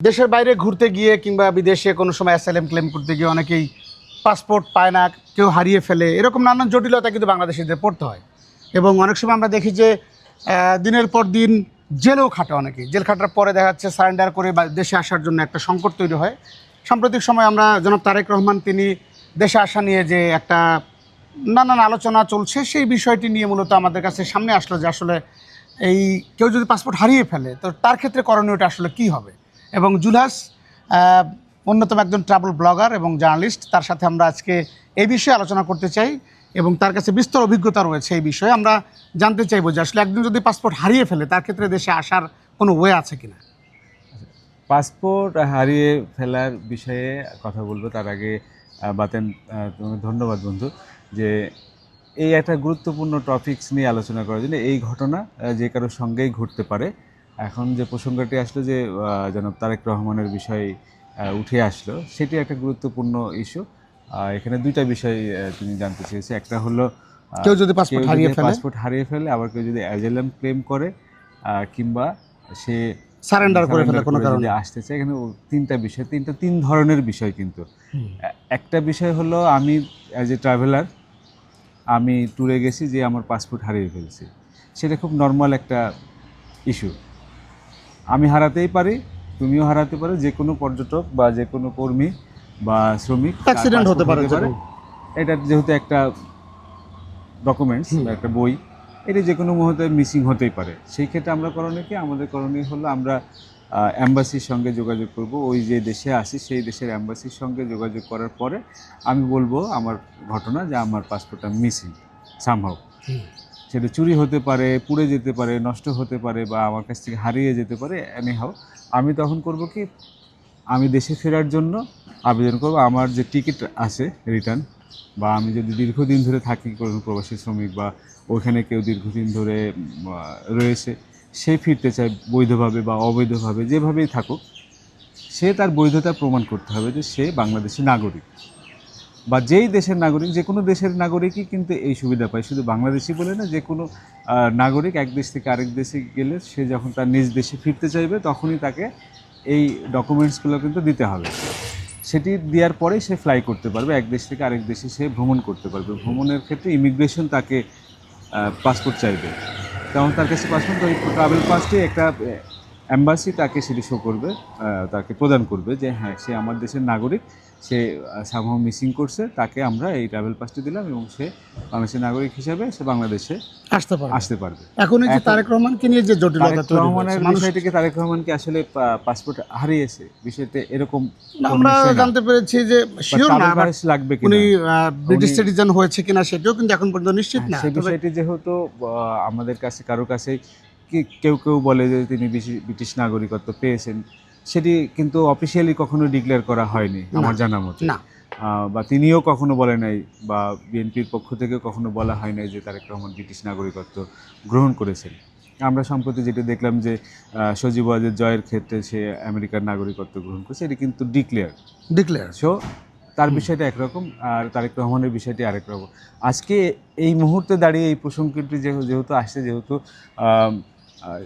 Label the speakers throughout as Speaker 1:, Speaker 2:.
Speaker 1: দেশের বাইরে ঘুরতে গিয়ে কিংবা বিদেশে কোনো সময় অ্যাসাইলাম ক্লেম করতে গিয়ে অনেকেই পাসপোর্ট পায় না, কেউ হারিয়ে ফেলে, এরকম নানান জটিলতা কিন্তু বাংলাদেশিদের পড়তে হয়। এবং অনেক সময় আমরা দেখি যে দিনের পর দিন জেলেও খাটে অনেকেই। জেল খাটার পরে দেখা যাচ্ছে সারেন্ডার করে বা দেশে আসার জন্য একটা সংকট তৈরি হয়। সাম্প্রতিক সময় আমরা জনাব তারেক রহমান তিনি দেশে আসা নিয়ে যে একটা নানান আলোচনা চলছে, সেই বিষয়টি নিয়ে মূলত আমাদের কাছে সামনে আসলো যে আসলে এই কেউ যদি পাসপোর্ট হারিয়ে ফেলে তো তার ক্ষেত্রে করণীয়টা আসলে কী হবে। এবং জুলহাস অন্যতম একজন ট্রাভেল ব্লগার এবং জার্নালিস্ট, তার সাথে আমরা আজকে এই বিষয়ে আলোচনা করতে চাই এবং তার কাছে বিস্তর অভিজ্ঞতা রয়েছে এই বিষয়ে। আমরা জানতে চাইবো যে আসলে একজন যদি পাসপোর্ট হারিয়ে ফেলে তার ক্ষেত্রে দেশে আসার কোনো ওয়ে আছে কিনা।
Speaker 2: পাসপোর্ট হারিয়ে ফেলার বিষয়ে কথা বলবো তার আগে বাতেন তোমাকে ধন্যবাদ বন্ধু যে এই একটা গুরুত্বপূর্ণ টপিকস নিয়ে আলোচনা করার জন্য। এই ঘটনা যে কারোর সঙ্গেই ঘটতে পারে। এখন যে প্রসঙ্গটি আসলো যে জনাব তারেক রহমানের বিষয় উঠে আসলো, সেটি একটা গুরুত্বপূর্ণ ইস্যু। এখানে দুইটা বিষয় তুমি জানতে চেয়েছি। একটা হলো
Speaker 1: কেউ যদি পাসপোর্ট
Speaker 2: হারিয়ে ফেলে, আবার কেউ যদি অ্যাজাইলাম ক্লেম করে কিংবা সে
Speaker 1: সারেন্ডার করে ফেলে কোনো কারণে
Speaker 2: যদি আসতে চায়। এখানে তিন ধরনের বিষয় কিন্তু। একটা বিষয় হলো আমি অ্যাজ এ ট্রাভেলার আমি ট্যুরে গেছি যে আমার পাসপোর্ট হারিয়ে ফেলছি, সেটা খুব নর্মাল একটা ইস্যু। আমি হারাতেই পারি, তুমিও হারাতে পারো, যে কোনো পর্যটক বা যে কোনো কর্মী বা শ্রমিক
Speaker 1: অ্যাক্সিডেন্ট হতে পারে।
Speaker 2: এটা যেহেতু একটা ডকুমেন্টস বা একটা বই, এটি যে কোনো মুহূর্তে মিসিং হতেই পারে। সেই ক্ষেত্রে আমরা করণীয় কি? আমাদের করণীয় হলো আমরা অ্যাম্বাসির সঙ্গে যোগাযোগ করব। ওই যে দেশে আসি সেই দেশের অ্যাম্বাসির সঙ্গে যোগাযোগ করার পরে আমি বলবো আমার ঘটনা যে আমার পাসপোর্টটা মিসিং সামহাউ। সেটা চুরি হতে পারে, পুড়ে যেতে পারে, নষ্ট হতে পারে বা আমার কাছ থেকে হারিয়ে যেতে পারে। এনিহাউ আমি তখন করব কি, আমি দেশে ফেরার জন্য আবেদন করব। আমার যে টিকিট আছে রিটার্ন, বা আমি যদি দীর্ঘদিন ধরে থাকি কোনো প্রবাসী শ্রমিক বা ওইখানে কেউ দীর্ঘদিন ধরে রয়েছে, সে ফিরতে চায় বৈধভাবে বা অবৈধভাবে, যেভাবেই থাকুক, সে তার বৈধতা প্রমাণ করতে হবে যে সে বাংলাদেশি নাগরিক বা যেই দেশের নাগরিক। যে কোনো দেশের নাগরিকই কিন্তু এই সুবিধা পায়, শুধু বাংলাদেশি বলে না। যে কোনো নাগরিক এক দেশ থেকে আরেক দেশে গেলে সে যখন তার নিজ দেশে ফিরতে চাইবে তখনই তাকে এই ডকুমেন্টসগুলো কিন্তু দিতে হবে। সেটি দেওয়ার পরেই সে ফ্লাই করতে পারবে, এক দেশ থেকে আরেক দেশে সে ভ্রমণ করতে পারবে। ভ্রমণের ক্ষেত্রে ইমিগ্রেশন তাকে পাসপোর্ট চাইবে, তখন তার কাছে পাসপোর্ট, ওই ট্রাভেল পাসটি একটা অ্যাম্বাসি তাকে সেটি শো করবে, তাকে প্রদান করবে যে হ্যাঁ সে আমার দেশের নাগরিক, সে সামহাউ মিসিং করছে, তাকে আমরা এই ট্রাভেল পাসটি দিলাম এবং সে বাংলাদেশের নাগরিক হিসাবে সে বাংলাদেশে আসতে পারবে।
Speaker 1: এখন এই যে তারেক রহমানকে নিয়ে যে জটিলতা তৈরি
Speaker 2: রহমানের বিষয়টিকে, তারেক রহমানকে আসলে পাসপোর্ট হারিয়েছে বিষয়তে এরকম
Speaker 1: আমরা জানতে পেরেছি যে শিওর না
Speaker 2: লাগবে কি
Speaker 1: উনি ব্রিটিশ সিটিজেন হয়েছে কিনা সেটাও কিন্তু এখন পর্যন্ত নিশ্চিত না।
Speaker 2: সেই বিষয়টি যেহেতু আমাদের কাছে কারো কাছে কেউ কেউ বলে যে তিনি ব্রিটিশ নাগরিকত্ব পেয়েছেন, সেটি কিন্তু অফিসিয়ালি কখনো ডিক্লেয়ার করা হয়নি আমার জানা মতে, বা তিনিও কখনো বলে নাই, বা বিএনপির পক্ষ থেকে কখনো বলা হয় নাই যে তারেক রহমান ব্রিটিশ নাগরিকত্ব গ্রহণ করেছেন। আমরা সম্প্রতি যেটা দেখলাম যে সজীব ওয়াজেদ জয়ের ক্ষেত্রে সে আমেরিকার নাগরিকত্ব গ্রহণ করেছে, এটি কিন্তু ডিক্লেয়ার। সো তার বিষয়টা একরকম আর তারেক রহমানের বিষয়টি আরেক রকম। আজকে এই মুহূর্তে দাঁড়িয়ে এই প্রসঙ্গটি যেহেতু আসছে, যেহেতু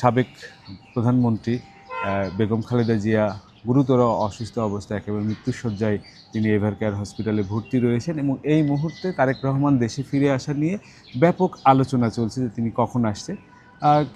Speaker 2: সাবেক প্রধানমন্ত্রী বেগম খালেদা জিয়া গুরুতর অসুস্থ অবস্থায় একেবারে মৃত্যুশয্যায় তিনি এভার কেয়ার হসপিটালে ভর্তি রয়েছেন, এবং এই মুহূর্তে তারেক রহমান দেশে ফিরে আসা নিয়ে ব্যাপক আলোচনা চলছে যে তিনি কখন আসছে।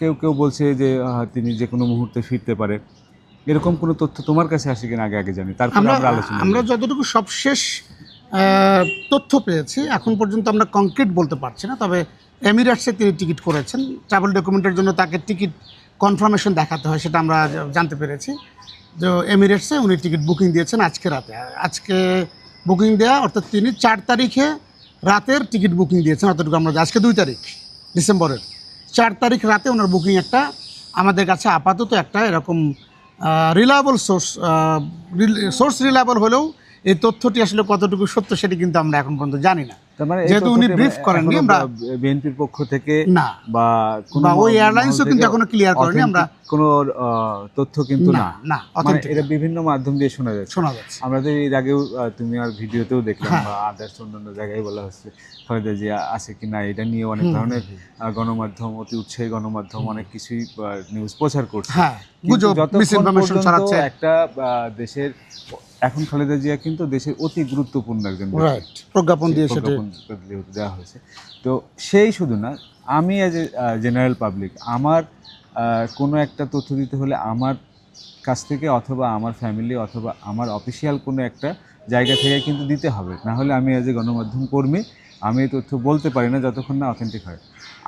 Speaker 2: কেউ কেউ বলছে যে তিনি যে কোনো মুহূর্তে ফিরতে পারে। এরকম কোনো তথ্য তোমার কাছে আসে কিনা আগে জানি, তারপরে
Speaker 1: আমরা যতটুকু সবশেষ তথ্য পেয়েছি এখন পর্যন্ত আমরা কংক্রিট বলতে পারছি না, তবে এমিরেটসে তিনি টিকিট করেছেন। ট্রাভেল ডকুমেন্টের জন্য তাকে টিকিট কনফার্মেশন দেখাতে হয়, সেটা আমরা জানতে পেরেছি। যে এমিরেটসে উনি টিকিট বুকিং দিয়েছেন আজকে রাতে। আজকে বুকিং দেওয়া অর্থাৎ তিনি 4 তারিখে রাতের টিকিট বুকিং দিয়েছেন, অতটুকু আমরা। আজকে 2 তারিখ ডিসেম্বরের, 4 তারিখ রাতে ওনার বুকিং একটা আমাদের কাছে আপাতত একটা এরকম রিলায়েবল সোর্স রিলায়েবল হলেও এই তথ্যটি আসলে কতটুকু সত্য সেটি কিন্তু আমরা এখন পর্যন্ত জানি না,
Speaker 2: তার মানে এই
Speaker 1: যেহেতু উনি
Speaker 2: তথ্যটি
Speaker 1: ব্রিফ করেননি আমরা
Speaker 2: বিএনপির পক্ষ থেকে
Speaker 1: না
Speaker 2: বা কোনো
Speaker 1: বা ওই এয়ারলাইন্সও কিন্তু এখনো ক্লিয়ার করেনি আমরা
Speaker 2: কোনো তথ্য কিন্তু
Speaker 1: না
Speaker 2: না,
Speaker 1: না
Speaker 2: মানে
Speaker 1: অথেন্টিক
Speaker 2: এটা বিভিন্ন মাধ্যম দিয়ে শোনা যাচ্ছে।
Speaker 1: শোনা যাচ্ছে।
Speaker 2: আমরা তো এর আগেও তুমি আর ভিডিওতেও দেখলাম
Speaker 1: হ্যাঁ।
Speaker 2: বা আদার্স অন্যান্য জায়গায় বলা হচ্ছে খালেদা জিয়া আছে কি না, এটা নিয়ে অনেক ধরনের গণমাধ্যম, অতি উৎসাহী গণমাধ্যম অনেক কিছুই নিউজ প্রচার করছে।
Speaker 1: হ্যাঁ,
Speaker 2: কিন্তু
Speaker 1: গুজব
Speaker 2: যতক্ষণ
Speaker 1: মিসইনফরমেশন
Speaker 2: পর্যন্ত
Speaker 1: ছড়াচ্ছে।
Speaker 2: একটা দেশের, এখন খালেদা জিয়া কিন্তু দেশের অতি গুরুত্বপূর্ণ একজন ব্যক্তি।
Speaker 1: রাইট, প্রজ্ঞাপন দিয়ে সেটা
Speaker 2: প্রজ্ঞাপন যেহেতু দেওয়া হয়েছে, তো সেই শুধু না, আমি অ্যাজ এ জেনারেল পাবলিক আমার কোনো একটা তথ্য দিতে হলে আমার কাছ থেকে অথবা আমার ফ্যামিলি অথবা আমার অফিসিয়াল কোনো একটা জায়গা থেকে কিন্তু দিতে হবে, না হলে আমি অ্যাজ এ গণমাধ্যম কর্মী আমি এই তথ্য বলতে পারি না যতক্ষণ না অথেন্টিক হয়।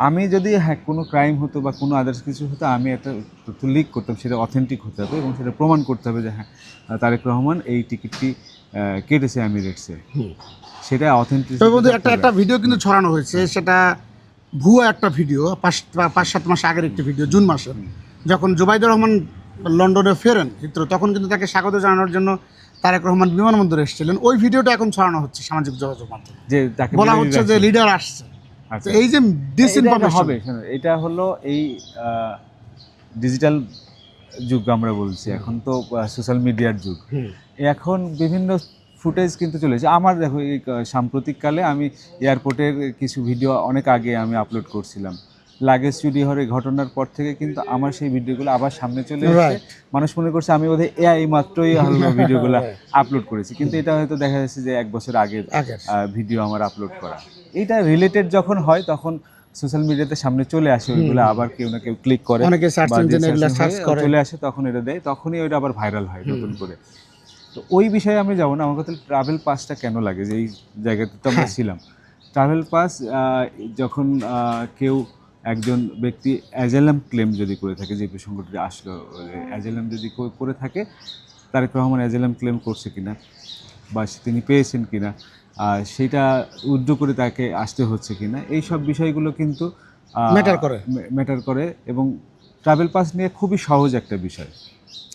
Speaker 2: আমি যদি কোনো ক্রাইম হতো বা কোনো আদার্স কিছু হতো, আমি একটা তথ্য লিক করতাম, সেটা অথেন্টিক হতে হবে এবং সেটা প্রমাণ করতে হবে যে হ্যাঁ তারেক রহমান এই টিকিটটি কেটেছে এমিরেটসে, সেটা অথেন্টিক।
Speaker 1: একটা ভিডিও কিন্তু ছড়ানো হয়েছে, সেটা ভুয়া একটা ভিডিও, 5-7 মাস আগের একটি ভিডিও, জুন মাসে যখন জুবাইদুর রহমান লন্ডনে ফেরেন হিথ্রো, তখন কিন্তু তাকে স্বাগত জানানোর জন্য তারেক রহমান বিমানবন্দরে এসেছিলেন। ওই ভিডিওটা এখন ছড়ানো হচ্ছে সামাজিক যোগাযোগ মাধ্যমে,
Speaker 2: যে তাকে
Speaker 1: বলা হচ্ছে যে লিডার আসছে। তো এই যে ডিসইনফরমেশন
Speaker 2: হবে, এটা হলো এই ডিজিটাল যুগ আমরা বলছি, এখন তো সোশ্যাল মিডিয়ার যুগ, এখন বিভিন্ন ফুটেজ কিন্তু চলেছে। আমার দেখো এই সাম্প্রতিককালে আমি এয়ারপোর্টের কিছু ভিডিও অনেক আগে আমি আপলোড করছিলাম, লাগেজ চুরি হওয়ার এই ঘটনার পর থেকে কিন্তু আমার সেই ভিডিওগুলো আবার সামনে চলে এসেছে। মানুষ মনে করছে আমি বোধহয় এই মাত্রই হলো ভিডিওগুলো আপলোড করেছি, কিন্তু এটা হয়তো দেখা যাচ্ছে যে 1 বছর আগের ভিডিও আমার আপলোড করা। এইটা রিলেটেড যখন হয় তখন সোশ্যাল মিডিয়াতে সামনে চলে আসে, ওইগুলো আবার কেউ না কেউ ক্লিক করে,
Speaker 1: অনেকে সার্চ ইঞ্জিনে এগুলো সার্চ করে
Speaker 2: চলে আসে, তখন এটা দেয়, তখনই ওইটা আবার ভাইরাল হয় নতুন করে। তো ওই বিষয়ে আমি যাবো না। আমার কথা ট্রাভেল পাসটা কেন লাগে, যে এই জায়গাতে তো আমরা ছিলাম। ট্রাভেল পাস যখন কেউ একজন ব্যক্তি অ্যাজাইলাম ক্লেম যদি করে থাকে, যে প্রসঙ্গটি আসলো, অ্যাজাইলাম যদি করে থাকে, তারেক রহমান অ্যাজাইলাম ক্লেম করছে কিনা বা তিনি পেয়েছেন কিনা, সেটা উইথড্র করে তাকে আসতে হচ্ছে কিনা, এই সব বিষয়গুলো কিন্তু ম্যাটার করে। এবং ট্রাভেল পাস নিয়ে খুবই সহজ একটা বিষয়,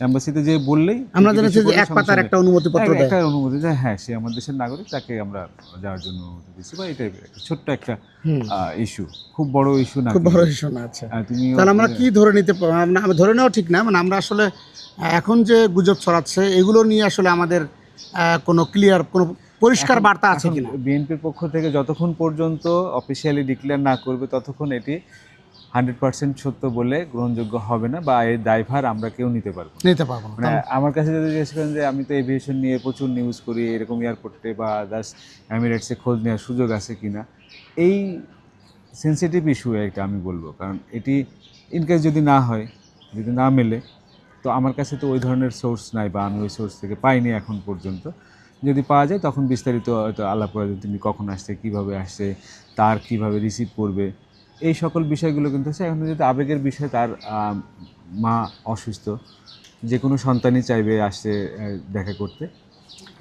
Speaker 2: অ্যাম্বাসিতে যে বললেই
Speaker 1: আমরা জানাচ্ছি যে এক পাতার একটা অনুমতিপত্র দেয়,
Speaker 2: একটা অনুমতি দেয়, হ্যাঁ সে আমাদের দেশের নাগরিক, তাকে আমরা যাওয়ার জন্য অনুমতি দিচ্ছি, বা এটাই একটা ছোট্ট একটা ইস্যু, খুব বড় ইস্যু না,
Speaker 1: খুব বড় ইস্যু না। আচ্ছা, তাহলে আমরা কি ধরে নিতে আমি ধরে নেওয়া ঠিক না, মানে আমরা আসলে এখন যে গুজব ছড়াচ্ছে এগুলো নিয়ে আসলে আমাদের কোনো ক্লিয়ার, কোনো পরিষ্কার বার্তা আছে কিনা?
Speaker 2: বিএনপির পক্ষ থেকে যতক্ষণ পর্যন্ত অফিসিয়ালি ডিক্লেয়ার না করবে ততক্ষণ এটি 100% সত্য বলে গ্রহণযোগ্য হবে না, বা এর দায়ভার আমরা কেউ নিতে পারবো না। মানে আমার কাছে যদি জিজ্ঞেস করেন যে আমি তো এভিয়েশন নিয়ে প্রচুর নিউজ করি, এরকম এয়ারপোর্টে বা আদার্স এমিরেটসে খোঁজ নেওয়ার সুযোগ আছে কিনা, এই সেন্সিটিভ ইস্যু একটা আমি বলবো, কারণ এটি ইনকেস যদি না হয়, যদি না মেলে, তো আমার কাছে তো ওই ধরনের সোর্স নাই, বা আমি ওই সোর্স থেকে পাইনি এখন পর্যন্ত। যদি পাওয়া যায় তখন বিস্তারিত হয়তো আলাপ করা যায়, তিনি কখন আসছে, কীভাবে আসছে, তার কীভাবে রিসিভ করবে, এই সকল বিষয়গুলো কিন্তু হচ্ছে। এখন যদি আবেগের বিষয়, তার মা অসুস্থ, যে কোনো সন্তানই চাইবে আসছে দেখা করতে,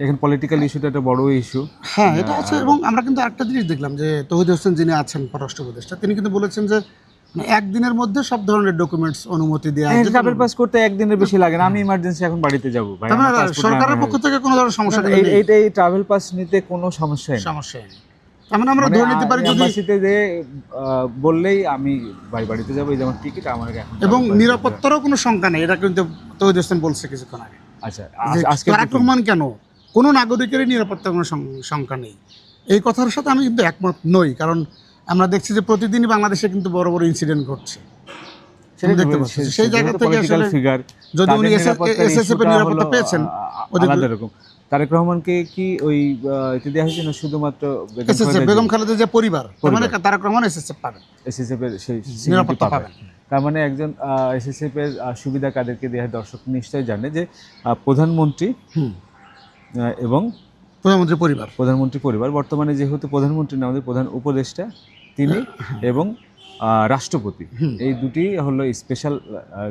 Speaker 2: এখন পলিটিক্যাল ইস্যুটা একটা বড় ইস্যু।
Speaker 1: হ্যাঁ, এটা আছে। এবং আমরা কিন্তু আরেকটা জিনিস দেখলাম যে তৌহিদ হোসেন যিনি আছেন পররাষ্ট্র উপদেষ্টা, তিনি কিন্তু বলেছেন যে একদিনের মধ্যে সব ধরনের ডকুমেন্টস অনুমতি দেওয়া যায়।
Speaker 2: ট্রাভেল পাস করতে একদিনের বেশি লাগে না, আমি ইমার্জেন্সি এখন বাড়িতে যাব ভাই,
Speaker 1: সরকারের পক্ষ থেকে কোনো ধরনের সমস্যা নেই,
Speaker 2: এইটাই ট্রাভেল পাস নিতে কোনো সমস্যা নেই।
Speaker 1: মানে আমরা ধরে নিতে পারি যদি
Speaker 2: এম্বাসিতে যে বললেই আমি বাড়িতে যাবো, এই যেমন টিকিট আমার এখন,
Speaker 1: এবং নিরাপত্তারও কোনো শঙ্কা নেই, এটা কিন্তু তৌহিদ হোসেন বলছে কিছুক্ষণ আগে।
Speaker 2: আচ্ছা,
Speaker 1: আজকে তারেক রহমান কেন, কোনো নাগরিকেরই নিরাপত্তার কোনো শঙ্কা নেই, এই কথার সাথে আমি কিন্তু একমত নই। কারণ আমরা দেখছি যে প্রতিদিনই বাংলাদেশে কিন্তু বড় বড় ইনসিডেন্ট ঘটছে, দেখতে পাচ্ছি। সেই জায়গা থেকে আসলে যদি উনি এসএসএফ এর নিরাপত্তা পেয়েছেন,
Speaker 2: আলাদা রকম। তারেক রহমানকে কি ওই দেওয়া হয়েছে না শুধুমাত্র
Speaker 1: বেগম খালেদা জিয়া পরিবার, মানে তারেক রহমান এসএসএফ পাবেন,
Speaker 2: এসএসএফ এর সেই
Speaker 1: নিরাপত্তা পাবেন।
Speaker 2: তার মানে একজন এসএসএফ এর সুবিধা কাদেরকে দেওয়া হয়, দর্শক নিশ্চয়ই জানে যে প্রধানমন্ত্রী এবং প্রধানমন্ত্রী পরিবার, বর্তমানে যেহেতু প্রধানমন্ত্রী না, আমাদের প্রধান উপদেষ্টা তিনি এবং রাষ্ট্রপতি, এই দুটি হলো স্পেশাল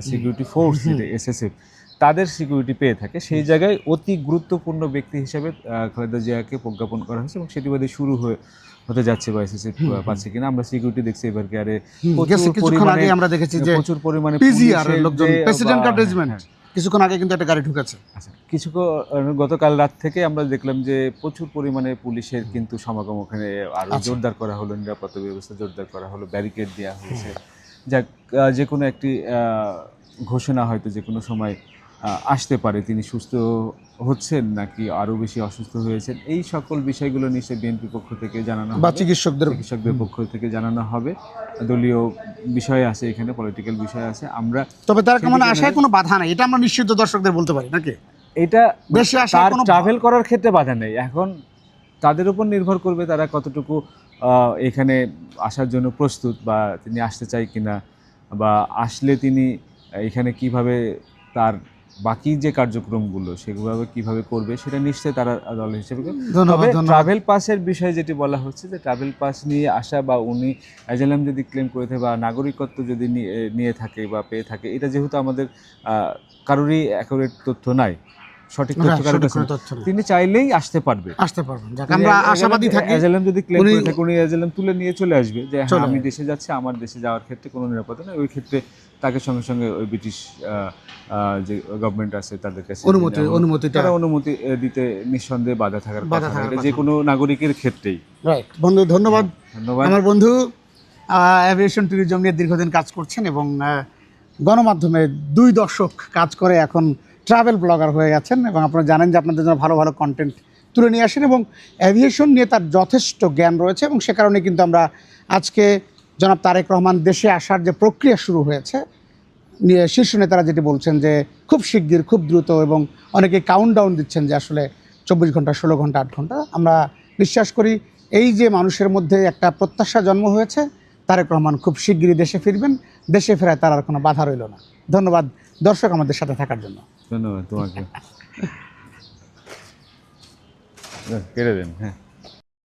Speaker 2: সিকিউরিটি ফোর্স, যেটা এসএসএফ, তাদের সিকিউরিটি পেয়ে থাকে। সেই জায়গায় অতি গুরুত্বপূর্ণ ব্যক্তি হিসেবে খালেদা জিয়াকে প্রজ্ঞাপন করা হয়েছে, এবং সেটি বাদে শুরু হতে যাচ্ছে বা এসএসএফ পাচ্ছে কিনা। আমরা সিকিউরিটি দেখছি এবার কি, আরে প্রচুর পরিমাণে
Speaker 1: আমরা দেখেছি যে
Speaker 2: প্রচুর পরিমাণে
Speaker 1: পিজিআর লোকজন, প্রেসিডেন্ট কার্ড রেজিমেন্ট, কিছুক্ষণ আগে কিন্তু একটা গাড়ি ঢুকেছে।
Speaker 2: আচ্ছা, গতকাল রাত থেকে আমরা দেখলাম যে প্রচুর পরিমাণে পুলিশের কিন্তু সমাগম ওখানে আরো
Speaker 1: আচ্ছা।
Speaker 2: জোরদার করা হলো, নিরাপত্তা ব্যবস্থা জোরদার করা হলো, ব্যারিকেড দেওয়া হয়েছে। যাক, যে কোনো একটি ঘোষণা হয়তো যে কোনো সময় আসতে পারে, তিনি সুস্থ হচ্ছেন নাকি আরও বেশি অসুস্থ হয়েছেন, এই সকল বিষয়গুলো নিশ্চয়ই বিএনপি পক্ষ থেকে জানানো
Speaker 1: বা
Speaker 2: হবে,
Speaker 1: চিকিৎসকদের
Speaker 2: পক্ষ থেকে জানানো হবে। দলীয় বিষয় আছে, এখানে পলিটিক্যাল বিষয় আছে। আমরা
Speaker 1: তবে তার মানে আশায় কোনো বাধা নাই, এটা আমরা নিশ্চিত দর্শকদের বলতে পারি নাকি?
Speaker 2: এটা
Speaker 1: দেশে আসার
Speaker 2: তার
Speaker 1: কোনো
Speaker 2: ট্রাভেল করার ক্ষেত্রে বাধা নেই, এখন তাদের উপর নির্ভর করবে তারা কতটুকু এখানে আসার জন্য প্রস্তুত, বা তিনি আসতে চাই কিনা, বা আসলে তিনি এখানে কিভাবে তার বাকি যে কার্যক্রমগুলো সেগুলো কিভাবে করবে, সেটা নিশ্চয়ই তারা দল হিসেবে। তবে ট্রাভেল পাসের বিষয়ে যেটি বলা হচ্ছে যে ট্রাভেল পাস নিয়ে আসা, বা উনি অ্যাজাইলাম যদি ক্লেম করে থাকে বা নাগরিকত্ব যদি নিয়ে থাকে বা পেয়ে থাকে, এটা যেহেতু আমাদের কারোরই অ্যাকুরেট তথ্য নাই, সঠিক তথ্য কারোর কাছে নেই, তিনি চাইলেই আসতে পারবেন।
Speaker 1: আমরা আশাবাদী থাকি।
Speaker 2: অ্যাজাইলাম যদি ক্লেম করে থাকে, উনি অ্যাজাইলাম তুলে নিয়ে চলে আসবে যে হ্যাঁ আমি দেশে যাচ্ছি, আমার দেশে যাওয়ার ক্ষেত্রে কোনো নিরাপত্তা নেই, ওই ক্ষেত্রে তাকে সঙ্গে সঙ্গে ওই ব্রিটিশ যে গভর্নমেন্ট আছে তাদের কাছে অনুমতি দিতে নিঃসন্দেহে বাধা থাকার কথা, এটা যে কোনো নাগরিকের ক্ষেত্রেই।
Speaker 1: রাইট বন্ধু, ধন্যবাদ। আমার বন্ধু অ্যাভিয়েশন ট্যুরিজম নিয়ে দীর্ঘদিন কাজ করছেন এবং গণমাধ্যমে 2 দশক কাজ করে এখন ট্রাভেল ব্লগার হয়ে গেছেন, এবং আপনারা জানেন যে আপনাদের জন্য ভালো ভালো কন্টেন্ট তুলে নিয়ে আসেন, এবং অ্যাভিয়েশন নিয়ে তার যথেষ্ট জ্ঞান রয়েছে। এবং সে কারণে কিন্তু আমরা আজকে জনাব তারেক রহমান দেশে আসার যে প্রক্রিয়া শুরু হয়েছে, শীর্ষ নেতারা যেটি বলছেন যে খুব শিগগির, খুব দ্রুত, এবং অনেকে কাউন্টডাউন দিচ্ছেন যে আসলে 24 ঘন্টা, 16 ঘন্টা, 8 ঘন্টা। আমরা বিশ্বাস করি এই যে মানুষের মধ্যে একটা প্রত্যাশা জন্ম হয়েছে, তারেক রহমান খুব শিগগিরই দেশে ফিরবেন, দেশে ফেরায় তার আর কোনো বাধা রইল না। ধন্যবাদ দর্শক আমাদের সাথে থাকার জন্য।
Speaker 2: ধন্যবাদ তোমাকে। কেড়ে দেন। হ্যাঁ।